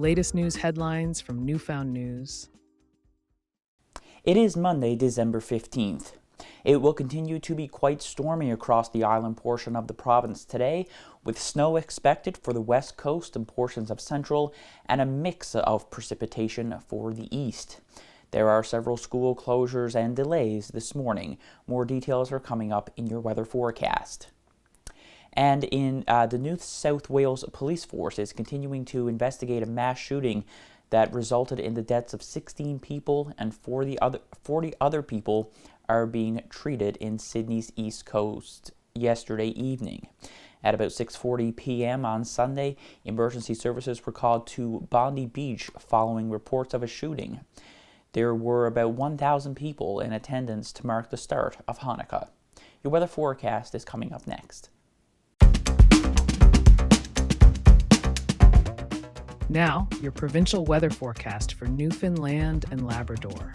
latest news headlines from Newfound News. It is Monday, December 15th. It will continue to be quite stormy across the island portion of the province today, with snow expected for the west coast and portions of central, and a mix of precipitation for the east. There are several school closures and delays this morning. More details are coming up in your weather forecast. And in the New South Wales Police Force is continuing to investigate a mass shooting that resulted in the deaths of 16 people, and 40 other people are being treated in Sydney's East Coast yesterday evening. At about 6:40 p.m. on Sunday, emergency services were called to Bondi Beach following reports of a shooting. There were about 1,000 people in attendance to mark the start of Hanukkah. Your weather forecast is coming up next. Now, your provincial weather forecast for Newfoundland and Labrador.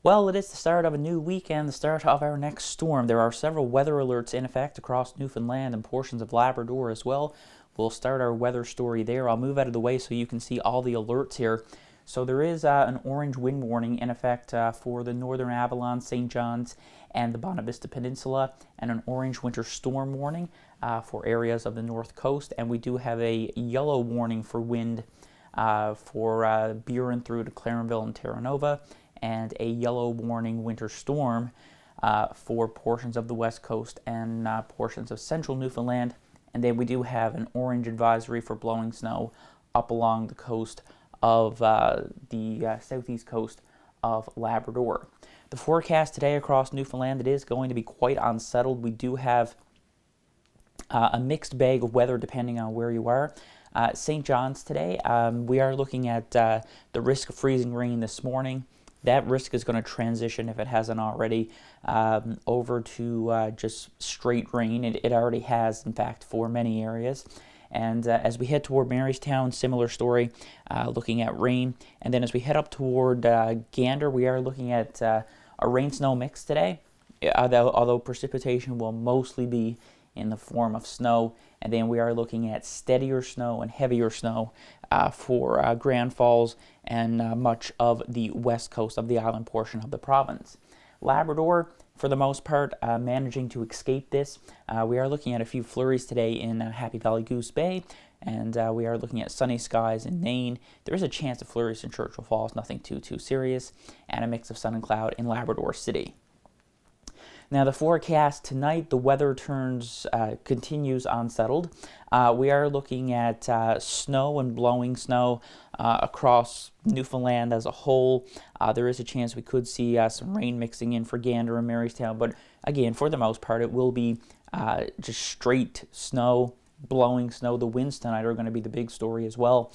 Well, it is the start of a new week and the start of our next storm. There are several weather alerts in effect across Newfoundland and portions of Labrador as well. We'll start our weather story there. I'll move out of the way so you can see all the alerts here. So there is an orange wind warning in effect for the Northern Avalon, St. John's, and the Bonavista Peninsula, and an orange winter storm warning for areas of the north coast. And we do have a yellow warning for wind for Burin through to Clarenville and Terra Nova, and a yellow warning winter storm for portions of the west coast and portions of central Newfoundland. And then we do have an orange advisory for blowing snow up along the coast of the southeast coast of Labrador. The forecast today across Newfoundland, it is going to be quite unsettled. We do have a mixed bag of weather depending on where you are. St. John's today, we are looking at the risk of freezing rain this morning. That risk is going to transition, if it hasn't already, over to just straight rain. It already has, in fact, for many areas. And as we head toward Marystown, similar story, looking at rain. And then as we head up toward Gander, we are looking at a rain-snow mix today, although precipitation will mostly be in the form of snow. And then we are looking at steadier snow and heavier snow for Grand Falls and much of the west coast of the island portion of the province. Labrador, for the most part, managing to escape this. We are looking at a few flurries today in Happy Valley Goose Bay, and we are looking at sunny skies in Nain. There is a chance of flurries in Churchill Falls, nothing too serious, and a mix of sun and cloud in Labrador City. Now, the forecast tonight, the weather continues unsettled. We are looking at snow and blowing snow across Newfoundland as a whole. There is a chance we could see some rain mixing in for Gander and Marystown, but again, for the most part, it will be just straight snow, blowing snow. The winds tonight are going to be the big story as well.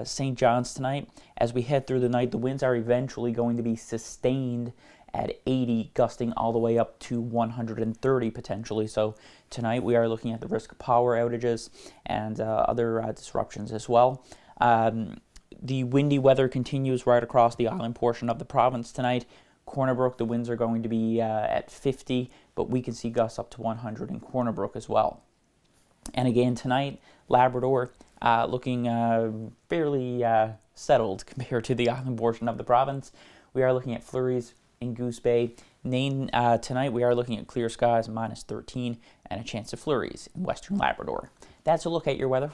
St. John's tonight, as we head through the night, the winds are eventually going to be sustained at 80, gusting all the way up to 130 potentially. So tonight we are looking at the risk of power outages and other disruptions as well. The windy weather continues right across the island portion of the province tonight. Corner Brook, the winds are going to be at 50, but we can see gusts up to 100 in Corner Brook as well. And again tonight, Labrador looking fairly settled compared to the island portion of the province. We are looking at flurries in Goose Bay. Nain, tonight we are looking at clear skies, -13, and a chance of flurries in western Labrador. That's a look at your weather